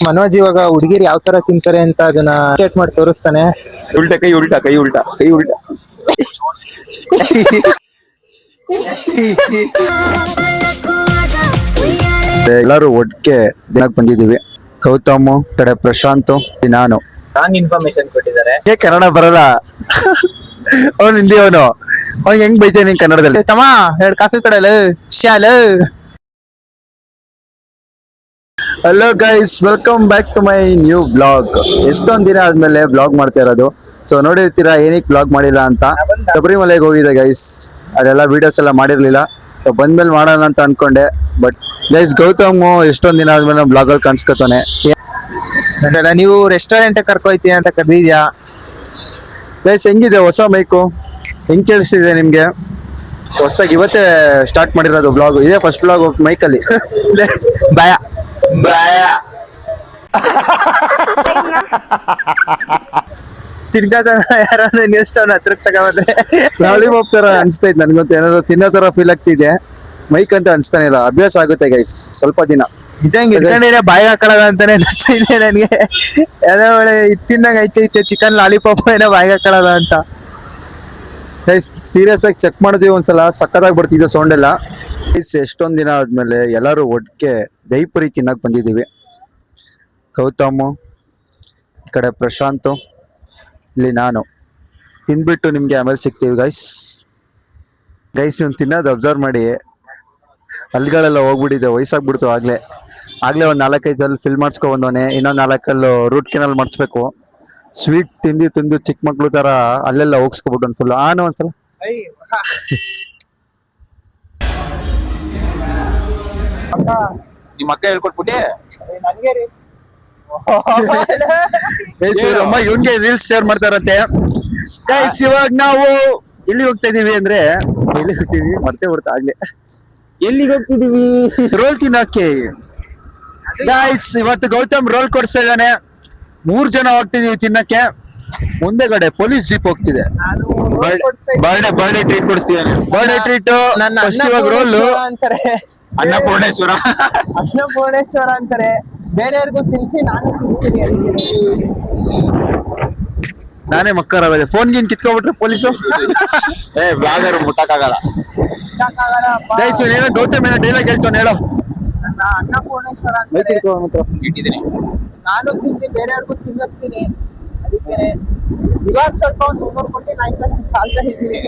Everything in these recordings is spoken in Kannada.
ಮನೋಜ್ ಇವಾಗ ಹುಡುಗಿರು ಯಾವ ತರ ತಿಂತಾರೆ ಅಂತ ಅದನ್ನ ಕ್ರಿಯೇಟ್ ಮಾಡಿ ತೋರಿಸ್ತಾನೆ. ಉಲ್ಟಾ ಕೈ ಉಲ್ಟಾ ಕೈ ಉಲ್ಟಾ ಕೈ ಉಲ್ಟಾ. ಎಲ್ಲರೂ ಒಟ್ಟಿಗೆ ದಿನಕ್ಕೆ ಬಂದಿದೀವಿ. ಗೌತಮ್ ಕಡೆ ಪ್ರಶಾಂತ್, ನಾನು. ರಾಂಗ್ ಇನ್ಫಾರ್ಮೇಶನ್ ಕೊಟ್ಟಿದ್ದಾರೆ. ಕನ್ನಡ ಬರಲ್ಲ ಅವನು ಹಿಂದಿ ಅವನು ಹೆಂಗ್ ಬೈತೇನೆ ಕನ್ನಡದಲ್ಲಿ. ತಮ್ಮ 2 ಕಾಫಿ ಕೊಡಲು ಶಾಲು. Hello guys, welcome back to my new blog. ಎಷ್ಟೊಂದ್ ದಿನ ಆದ್ಮೇಲೆ ಬ್ಲಾಗ್ ಮಾಡ್ತಾ ಇರೋದು. ಸೊ ನೋಡಿರ್ತೀರಾ ಏನಕ್ಕೆ ಬ್ಲಾಗ್ ಮಾಡಿಲ್ಲ ಅಂತ. ಶಬರಿಮಲೆಗೆ ಹೋಗಿದೆ ಗೈಸ್, ಅದೆಲ್ಲ ವಿಡಿಯೋಸ್ ಎಲ್ಲ ಮಾಡಿರ್ಲಿಲ್ಲ. ಸೊ ಬಂದ್ಮೇಲೆ ಮಾಡೋಣ ಅಂತ ಅನ್ಕೊಂಡೆ. ಬಟ್ ಗೈಸ್ ಗೌತಮ್ ಎಷ್ಟೊಂದ್ ದಿನ ಆದ್ಮೇಲೆ ಬ್ಲಾಗ್ ಅಲ್ಲಿ ಕಾಣಿಸ್ಕೊತಾನೆ. ನೀವು ರೆಸ್ಟೋರೆಂಟ್ ಕರ್ಕೊಯ್ತೀನಿ ಅಂತ ಕರೆದಿದ್ಯಾ ಗೈಸ್? ಹೆಂಗಿದೆ ಹೊಸ ಮೈಕು? ಹೆಂಗ್ ಕೇಳಿಸ್ತಿದೆ ನಿಮ್ಗೆ? ಹೊಸದಾಗಿ ಇವತ್ತೇ ಸ್ಟಾರ್ಟ್ ಮಾಡಿರೋದು ಬ್ಲಾಗ್. ಇದೇ ಫಸ್ಟ್ ಬ್ಲಾಗ್ ಮೈಕಲ್ಲಿ. ಭಯ ತಿರ್ಗಾದ ಯಾರು ನಿಲ್ಸ್ತವ್ನ ಹತ್ರಕ್ಕೆ ತಗೊಂಡ್ರೆ ಲಾಲಿಪಾಪ್ ತರ ಅನ್ಸ್ತೈತೆ ನನ್ಗಂತ. ಏನಾದ್ರು ತಿನ್ನೋ ತರ ಫೀಲ್ ಆಗ್ತಿದೆ. ಮೈಕ್ ಅಂತ ಅನ್ಸ್ತಾನೆ ಇಲ್ಲ. ಅಭ್ಯಾಸ ಆಗುತ್ತೆ ಗೈಸ್ ಸ್ವಲ್ಪ ದಿನ. ನಿಜ ಇಟ್ಕೊಂಡಿದ್ರೆ ಬಾಯಿ ಹಾಕೊಳ್ಳೋದ ಅಂತಾನೆ ಅನಿಸ್ತಾ ಇದೆ ನನ್ಗೆ. ಯಾವ್ದೋ ಒಳ್ಳೆ ತಿನ್ನಂಗ ಐತೆ ಚಿಕನ್ ಲಾಲಿಪಾಪ್ ಏನೋ ಬಾಯಿ ಹಾಕೊಳ್ಳೋದ ಅಂತ. ಗೈಸ್ ಸೀರಿಯಸ್ ಆಗಿ ಚೆಕ್ ಮಾಡಿದ್ವಿ ಒಂದ್ಸಲ, ಸಕ್ಕದಾಗಿ ಬರ್ತಿದ್ದೆ ಸೌಂಡ್ ಎಲ್ಲ. ಗೈಸ್ ಎಷ್ಟೊಂದ್ ದಿನ ಆದ್ಮೇಲೆ ಎಲ್ಲರೂ ಒಟ್ಟಿಗೆ ದೈಪುರಿ ತಿನ್ನಕ್ ಬಂದಿದೀವಿ. ಗೌತಮ್ ಈ ಕಡೆ ಪ್ರಶಾಂತ್, ಇಲ್ಲಿ ನಾನು. ತಿಂದ್ಬಿಟ್ಟು ನಿಮ್ಗೆ ಆಮೇಲೆ ಸಿಗ್ತೀವಿ ಗೈಸ್. ನೀವು ತಿನ್ನೋದು ಅಬ್ಸರ್ವ್ ಮಾಡಿ. ಹಲ್ಗಳೆಲ್ಲ ಹೋಗ್ಬಿಟ್ಟಿದೆ, ವಯಸ್ಸಾಗ್ಬಿಡ್ತು. ಆಗ್ಲೇ ಒಂದ್ 4-5 ಅಲ್ಲಿ ಫಿಲ್ ಮಾಡಿಸ್ಕೊ ಬಂದವನೆ. ಇನ್ನೊಂದ್ 4 ರೂಟ್ ಕೆನಲ್ ಮಾಡಿಸ್ಬೇಕು. ಸ್ವೀಟ್ ತಿಂದು ಚಿಕ್ಕ ಮಕ್ಳು ತರ ಅಲ್ಲೆಲ್ಲ ಹೋಗ್ಸ್ಕೊಬಿಟ್ಟು ಫುಲ್ ಆನು ಒಂದ್ಸಲ. ನಿಮ್ಮ ಅಕ್ಕ ಹೇಳ್ಕೊಟ್ಬಿಟ್ಟೆ ಇವನ್ಗೆ ರೀಲ್ಸ್ ಶೇರ್ ಮಾಡ್ತಾರಂತೆ ಗೈಸ್. ಇವಾಗ ನಾವು ಎಲ್ಲಿ ಹೋಗ್ತಾ ಇದೀವಿ ಅಂದ್ರೆ, ಮತ್ತೆ ಬರ್ತಾ ಆಗ್ಲೇ ಎಲ್ಲಿಗೆ ಹೋಗ್ತಿದೀವಿ? ರೋಲ್ ತಿನ್ನೋಕೆ ಗೈಸ್. ಇವತ್ತು ಗೌತಮ್ ರೋಲ್ ಕೊಡ್ಸ್ತಾ ಇದ್ದಾನೆ. 3 ಜನ ಹೋಗ್ತಿದೀವಿ ತಿನ್ನಕ್ಕೆ. ಮುಂದೆಗಡೆ ಪೊಲೀಸ್ ಜೀಪ್ ಹೋಗ್ತಿದೆ. ಬರ್ಡೇ ಟ್ರೀಟ್ ಕೊಡಿಸ್ತೀವಿ. Birthday treat. ನನ್ನ ಇವಾಗ ರೋಲ್ ಅಂತಾರೆ, ಅನ್ನಪೂರ್ಣೇಶ್ವರ ಅಂತಾರೆ. ಬೇರೆಯವ್ರಿಗೂ ತಿನ್ಸಿ ನಾನು ತಿಂತೀನಿ. ನಾನೇ ಮಕ್ಕರಾಗದೆ. ಫೋನ್ ಗೀನ್ ಕಿತ್ಕೊಬಿಟ್ರೆ ಪೊಲೀಸು. ಬ್ಲಾಗರ್ ಮುಟ್ಟಕ್ಕಾಗಲ್ಲ ಗೈಸ್. ಏನೋ ಗೌತಮ್ ಏನೋ ಡೈಲಾಗ್ ಹೇಳ್ತಾನೆ, ಹೇಳೋ. ನನ್ನ ಅನ್ನಪೂರ್ಣೇಶ್ವರ ಅಂತಾರೆ. ಇಟ್ಟಿದ್ದೀನಿ. ನಾನು ತಿಂದು ಬೇರೆಯವ್ರಿಗೂ ತಿನ್ನಿಸ್ತೀನಿ. ಅದಕ್ಕೆ ಇವಾಗ ಸ್ವಲ್ಪ ಒಂದು 300 ಕೊಟ್ಟು ಸಾಲ್ತಾ ಇದ್ದೀನಿ.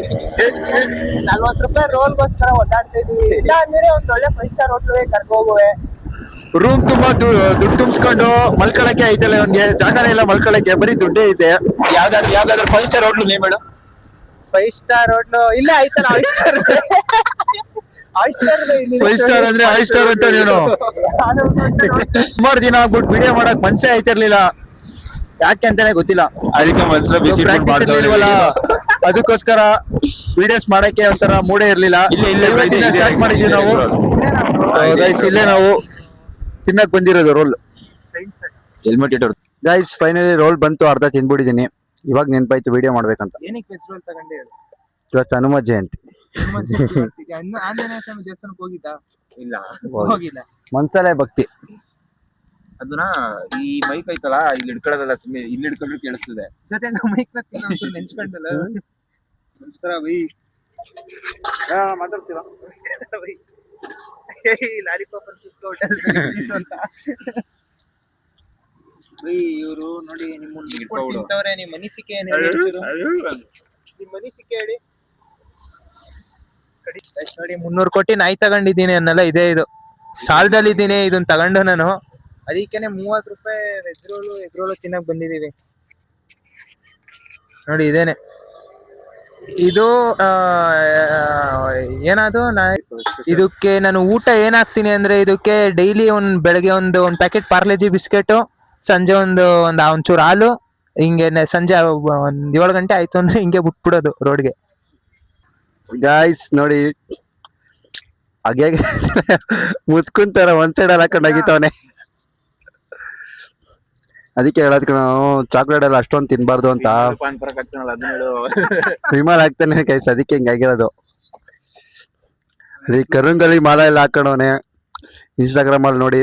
40 ರೂಪಾಯಿ ರೋಲ್ಗೋಸ್ಕರ ಒದ್ದಾಡ್ತಾ ಇದೀವಿ. ಇಲ್ಲ ಅಂದ್ರೆ ಒಂದ್ ಒಳ್ಳೆ 5 ಸ್ಟಾರ್ ಹೋಟ್ಲ್ಗೆ ಕರ್ಕೋಗುವೆ. ರೂಮ್ ತುಂಬಾ ದುಡ್ಡು ತುಂಬಿಸ್ಕೊಂಡು ಮಲ್ಕೊಳಕ್ಕೆ ಐತಲ್ಲ ಅವನ್ಗೆ. ಜಾಗನೇ ಇಲ್ಲ ಮಲ್ಕೊಳಕ್ಕೆ, ಬರೀ ದುಡ್ಡೇ ಐತೆ. ಯಾವ್ದಾದ್ರು 5 ಸ್ಟಾರ್ ಹೋಟ್ಲು ನೇಮ್ ಹೇಳು. 5 ಸ್ಟಾರ್ ಹೋಟ್ಲು ಇಲ್ಲ ಐತಲ್ಲ. 5 ಸ್ಟಾರ್ 5 ಸ್ಟಾರ್ ಅಂದ್ರೆ 5 ಸ್ಟಾರ್ ಅಂತ ನೀನು. ಸುಮಾರು ದಿನ ಆಗ್ಬಿಟ್ಟು ವಿಡಿಯೋ ಮಾಡಕ್ ಮನ್ಸೇ ಐತಿರ್ಲಿಲ್ಲ. ಯಾಕೆ ಅಂತಾನೆ ಗೊತ್ತಿಲ್ಲ. ಅದಕ್ಕೆ ಮನ್ಸರ ಬಿಸಿ ಪ್ರಾಕ್ಟೀಸ್ ಇರ್ಲಿಲ್ವಲ್ಲ, ಅದಕ್ಕೋಸ್ಕರ ವಿಡಿಯೋಸ್ ಮಾಡಕ್ಕೆ ಒಂಥರ ಮೂಡೇ ಇರ್ಲಿಲ್ಲ. ಸ್ಟಾರ್ಟ್ ಮಾಡಿದ್ವಿ ನಾವು ಗೈಸ್. ಇಲ್ಲೇ ನಾವು ತಿನ್ನಕ್ ಬಂದಿರೋದು ರೋಲ್. ಹೆಲ್ಮೆಟ್ ಇಟ್ಟರು ಗೈಸ್. ಫೈನಲಿ ರೋಲ್ ಬಂತು, ಅರ್ಧ ತಿಂದ್ಬಿಟ್ಟಿದೀನಿ. ಇವಾಗ ನೆನ್ಪಾಯ್ತು ವಿಡಿಯೋ ಮಾಡ್ಬೇಕಂತ. ಏನಕ್ಕೆ ವೆಜ್ ರೋಲ್ ತಗೊಂಡೆ ಹೇಳು. ಇವತ್ತು ಹನುಮ ಜಯಂತಿ. ಆಂಜನೇಯ ಸ್ವಾಮಿ ದೇವಸ್ಥಾನಕ್ಕೆ ಹೋಗಿದ್ದ? ಇಲ್ಲ ಹೋಗಿಲ್ಲ. ಮನ್ಸಲ್ಲೇ ಭಕ್ತಿ. ಅದನ್ನ ಈ ಮೈಕ್ ಐತಲ್ಲ, ಇಲ್ಲಿ ಹಿಡ್ಕೊಳ್ಳೋದಲ್ಲ, ಸುಮ್ಮನೆ ಇಲ್ಲಿ ಹಿಡ್ಕೊಂಡ್ರೆ ಕೇಳಿಸ್ತದೆ. ಜೊತೆ ಮೈಕ್ ನೆನ್ಸ್ಕೊಂಡಲ್ಲ. ನಮಸ್ಕಾರ ಬೈ. ಮಾತಾಡ್ತೀರಾ? ಲಾಲಿಪಾಪ್ ಅಂತ ಇವರು ನೋಡಿ. ನಿಮ್ಮ ತಿಂತವ್ರೆ. ನಿಮ್ಮ ಅನಿಸಿಕೆ ಏನ್ ಹೇಳಿ? ನಿಮ್ಮ ಅನಿಸಿಕೆ ಹೇಳಿ. ನೋಡಿ 300 ಕೋಟಿ ನಾಯಿ ತಗೊಂಡಿದ್ದೀನಿ ಅನ್ನಲ್ಲ. ಇದೇ ಇದು ಸಾಲದಲ್ಲಿ ಇದ್ದೀನಿ. ಇದನ್ನ ತಗೊಂಡು ನಾನು ಅದಕ್ಕೇನೆ 30 ರೂಪಾಯಿ ವೆಜ್ ರೋಲು ಎಗ್ ರೋಲು ತಿನ್ನಕ್ ಬಂದಿದೀವಿ. ನೋಡಿ ಇದೇನೆ ಇದು. ಏನದು ಇದಕ್ಕೆ ನಾನು ಊಟ ಏನಾಗ್ತೀನಿ ಅಂದ್ರೆ, ಇದಕ್ಕೆ ಡೈಲಿ ಬೆಳಗ್ಗೆ ಒಂದು ಪ್ಯಾಕೆಟ್ ಪಾರ್ಲೆಜಿ ಬಿಸ್ಕೆಟ್, ಸಂಜೆ ಒಂಚೂರು ಹಾಲು. ಹಿಂಗೆ ಸಂಜೆ 7 ಗಂಟೆ ಆಯ್ತು ಅಂದ್ರೆ ಹಿಂಗೆ ಬಿಟ್ಬಿಡೋದು ರೋಡ್ಗೆ. ಗಾಯ್ಸ್ ನೋಡಿ ಹಾಗೆ ಮುತ್ಕುಂತಾರ ಒಂದ್ ಸೈಡ್ ಅಲ್ಲಿ ಹಾಕೊಂಡು ಆಗಿತ್ತವನೆ. ಅದಕ್ಕೆ ಹೇಳೋದ್ ಕಣ, ಚಾಕ್ಲೇಟ್ ಎಲ್ಲ ಅಷ್ಟೊಂದು ತಿನ್ಬಾರ್ದು ಅಂತ. ವಿಮಾನ ಹಾಕ್ತಾನೆ ಗೈಸ್, ಅದಕ್ಕೆ ಹಿಂಗಾಗಿರೋದು. ಅಲ್ಲಿ ಕರುಂಗಲಿ ಮಾಲ ಎಲ್ಲ ಹಾಕೊಂಡವನೆ. ಇನ್ಸ್ಟಾಗ್ರಾಮ್ ಅಲ್ಲಿ ನೋಡಿ.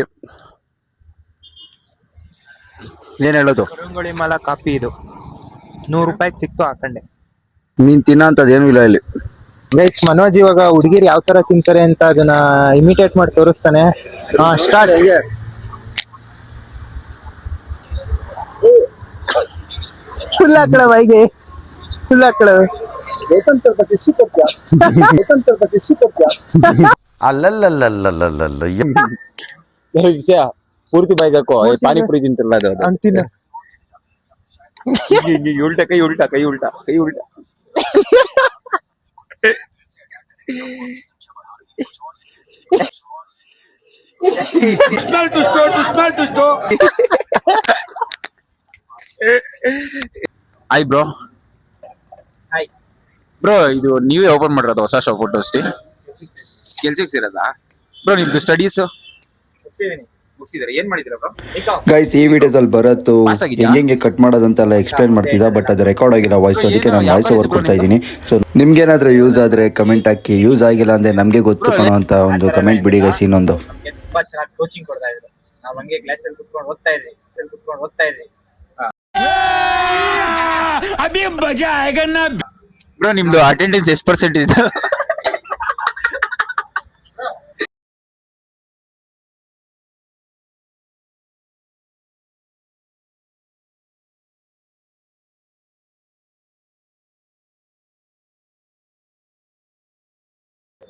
ಏನ್ ಹೇಳೋದು? ರಂಗೋಳಿ ಮಾಲಾ ಕಾಫಿ ಇದು 100 ರೂಪಾಯಿಗೆ ಸಿಕ್ತು, ಹಾಕೊಂಡೆ. ನೀನ್ ತಿನ್ನೋ ಅಂತದೇನು ಇಲ್ಲ ಇಲ್ಲಿ. ಗೈಸ್, ಮನೋಜ್ ಇವಾಗ ಹುಡುಗಿರು ಯಾವ ತರ ತಿಂತಾರೆ ಅಂತ ಅದನ್ನ ಇಮಿಟೇಟ್ ಮಾಡಿ ತೋರಿಸ್ತಾನೆ. ಸ್ಟಾರ್ಟ್. ಫುಲ್ ಹಾಕಳ ಬೈಗೆ, ಫುಲ್ ಹಾಕಳ. ಅಲ್ಲಲ್ಲಲ್ಲಲ್ಲಲ್ಲಲ್ಲ ವಿಷಯ ಪೂರ್ತಿ ಬೈಕ್ ಹಾಕೋ. ಪಾನಿಪುರಿ ತಿಂತಿರಲ್ಲ ಅದು ಅಂತಿನ ಉಲ್ಟಾ ಕೈ ಉಲ್ಟಾ ಕೈ ಉಲ್ಟಾ ಕೈ ಉಲ್ಟಾ. Hi bro. ಹಾಯ್ ಬ್ರೋ, ಇದು ನೀವೇ ಓಪನ್ ಮಾಡಿರೋದು ಹೊಸ ಶಾಪ್ ಫೋಟೋಸ್ಟಿ? ಕೆಲ್ಸಕ್ಕೆ ಸೇರದಾ ಬ್ರೋ? ನಿಮ್ದು ಸ್ಟಡೀಸ್ ಮುಗಿಸಿದಾರೆ. ಏನ್ ಮಾಡಿದ್ರ ಬ್ರೋ? ಗೈಸ್, ಈ ವಿಡಿಯೋದಲ್ಲಿ ಬರತ್ತು ಹೆಂಗೆ ಕಟ್ ಮಾಡೋದಂತೆಲ್ಲ ಎಕ್ಸ್ಪ್ಲೈನ್ ಮಾಡ್ತಿದ್ದ, ಬಟ್ ಅದು ರೆಕಾರ್ಡ್ ಆಗಿಲ್ಲ ವಾಯ್ಸ್, ಅದಕ್ಕೆ ನಾನು ವಾಯ್ಸ್ ಓವರ್ ಕೊಡ್ತಾ ಇದ್ದೀನಿ. ಸೊ ನಿಮ್ಗೇನಾದ್ರೂ ಯೂಸ್ ಆದ್ರೆ ಕಮೆಂಟ್ ಹಾಕಿ, ಯೂಸ್ ಆಗಿಲ್ಲ ಅಂದ್ರೆ ನಮ್ಗೆ ಗೊತ್ತು ಕಣೋ ಅಂತ ಒಂದು ಕಮೆಂಟ್ ಬಿಡಿ ಗೈಸ್. ಇನ್ನೊಂದು ತುಂಬಾ ಚೆನ್ನಾಗಿ ಕೋಚಿಂಗ್ ಕೊಡ್ತಾ ಇದ್ರು. ನಾವ್ ಹಂಗೆ ಕ್ಲಾಸಲ್ಲಿ ಕುತ್ಕೊಂಡು ಓದ್ತಾ ಇದ್ವಿ. ಬ್ರೋ, ನಿಮ್ದು ಅಟೆಂಡೆನ್ಸ್ ಎಷ್ಟು ಪರ್ಸೆಂಟ್ ಇದೆ?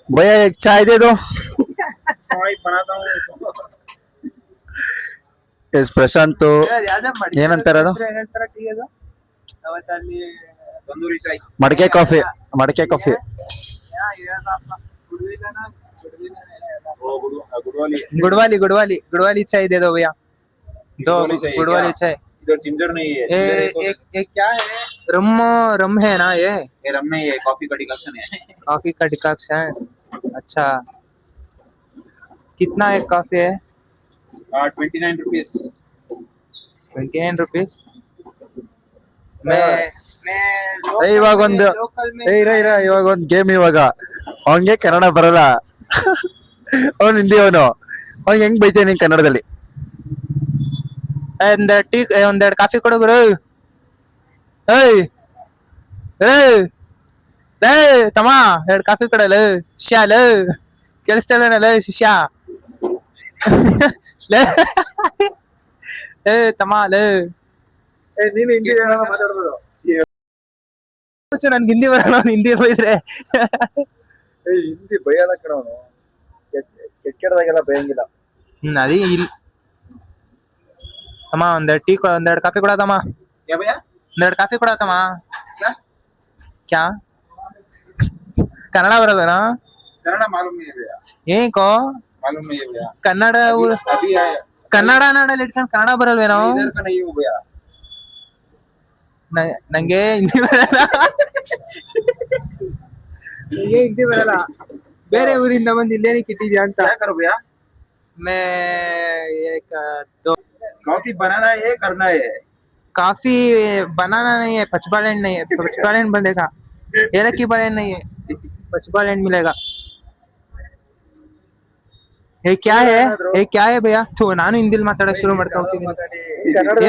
भैया एक चाय दे दो। ಎಸ್ ಪ್ರಶಾಂತ್ ಏನಂತಾರ ಅದು? ಮಡಕೆ ಕಾಫಿ, ಮಡಕೆ ಕಾಫಿ. गुड़वाली गुड़वाली गुड़वाली चाय दे दो भैया, 2 गुड़वाली चाय। इधर जिंजर नहीं है। एक क्या है? रम है ना ये? रम नहीं है, कॉफी का डिकॉक्शन है। कॉफी का डिकॉक्शन, अच्छा। कितना एक कॉफी है? 29 रुपीस। 29 रुपीस। ಇವಾಗ ಒಂದು ಇವಾಗ ಒಂದು ಗೇಮ್. ಇವಾಗ ಅವನ್ಗೆ ಕನ್ನಡ ಬರಲ್ಲ, ಅವನ್ ಹಿಂದಿ ಅವನು. ಅವ್ನ್ ಹೆಂಗ್ ಬೈತೇನೆ ನೀನ್ ಕನ್ನಡದಲ್ಲಿ? ಒಂದೆರಡು ಕಾಫಿ ಕೊಡೋಗ್ರು. ತಮ್ಮ 2 ಕಾಫಿ ಕೊಡಲ್ಲ ಶಿಷ್ಯಾಲ, ಕೇಳಿಸ್ತಾಳಲ್ಲ ಶಿಷ್ಯ. ತಮ್ಮ ನೀನು ಹಿಂದಿ ಮಾತಾಡ್ಬೋದು. ನನ್ಗೆ ಹಿಂದಿ ಬರೋಣ, ಹಿಂದಿ ಬೈದ್ರೆ. ಹಿಂದಿ ಬೈಯಲ್ಲ ಕಣವನು, ಕೆಟ್ಟದಾಗೆಲ್ಲ ಬೈಯಂಗಿಲ್ಲ. ಅದೇ ಇಲ್ಲಿ ತಮ್ಮ ಒಂದೆರಡು ಕಾಫಿ ಕೊಡತಮ್ಮ. क्या भैया? 2 ಕಾಫಿ ಕೊಡತಮ್ಮ. क्या ಕನ್ನಡ ಬರೋದನಾ? कन्नड़ मालूम नहीं है भैया। ಏಕೋ मालूम नहीं है भैया। ಕನ್ನಡ अभी आया। ಕನ್ನಡ ನಾಡಲ್ಲಿ ಇಟ್ಕೊಂಡು ಕನ್ನಡ ಬರಲ್ವೇನೋ? इधर का नहीं हूँ भैया। ನಂಗೆ ಹಿಂದಿ ಬರಲ್ಲ, ನಂಗೆ ಹಿಂದಿ ಬರಲ್ಲ. ಬೇರೆ ಊರಿಂದ ಬಂದು ಇಲ್ಲೇನಕ್ಕೆ ಇಟ್ಟಿದ್ಯಾ ಅಂತ. क्या करो भैया? मैं एक 2 कॉफी बनाना है करना है? काफी बनाना नहीं है, पचबालेन नहीं है। पचबालेन बनेगा, एलक्की बालेन नहीं है, पचबालेन मिलेगा। ये क्या है भैया? ನಾನು ಹಿಂದಿಲ್ ಮಾತಾಡಕ್ ಶುರು ಮಾಡ್ತಾ ಹೋಗ್ತೀನಿ.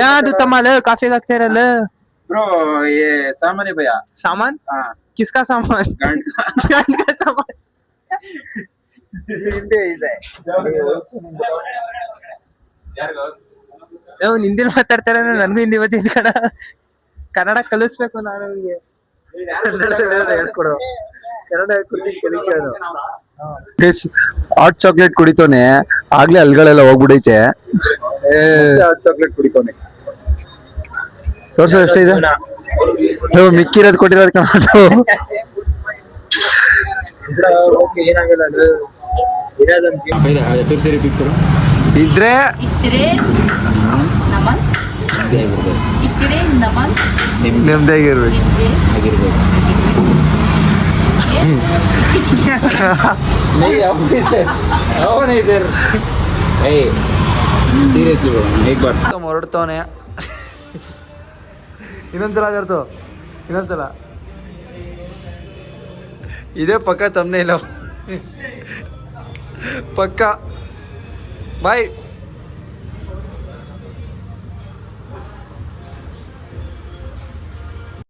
ಯಾವುದು ತಮ್ಮಲ್ಲ ಕಾಫಿಗೆ ಹಾಕ್ತಾ ಇರಲ್ಲ? ब्रो, ये सामान है भैया। सामान? हाँ। किसका सामान? गांड का सामान। ಹಿಂದಿಲ್ ಮಾತಾಡ್ತಾರೆ, ನನ್ಗೂ ಹಿಂದಿ ಗೊತ್ತಿದ್ ಕಣ. ಕನ್ನಡ ಕಲಿಸ್ಬೇಕು ನಾನು ಅವ್ನಿಗೆ. ಹೇಳ್ಕೊಡು, ಕನ್ನಡ ಹಾಟ್ ಚಾಕ್ಲೇಟ್ ಕುಡಿತೋನೆ, ಆಗ್ಲೇ ಅಲ್ಗಳೆಲ್ಲ ಹೋಗ್ಬಿಡೈತೆ. Hot chocolate ಕುಡಿತೋನೆ. ತೋರ್ಸೋ ಎಷ್ಟಿದೆ? ಮಿಕ್ಕಿರೋದು ಕೊಟ್ಟಿರೋದು ಕಾಣೋದು. फिर से रिपीट करो। ಇದ್ರೆ नमन इकडे नमन ನೆಮ್ಮದಿಯಾಗಿರ್ಬೇಕು. नहीं आओ नहीं इधर। सीरियसली ब्रो, एक बार ಹೊರಡ್ತವನೆ. ಇನ್ನೊಂದ್ಸಲ ಜರ್ಸು, ಇನ್ನೊಂದ್ಸಲ. ಇದೇ ಪಕ್ಕ ತಮ್ಮನೇ ಇಲ್ಲ, ಪಕ್ಕ. ಬಾಯ್.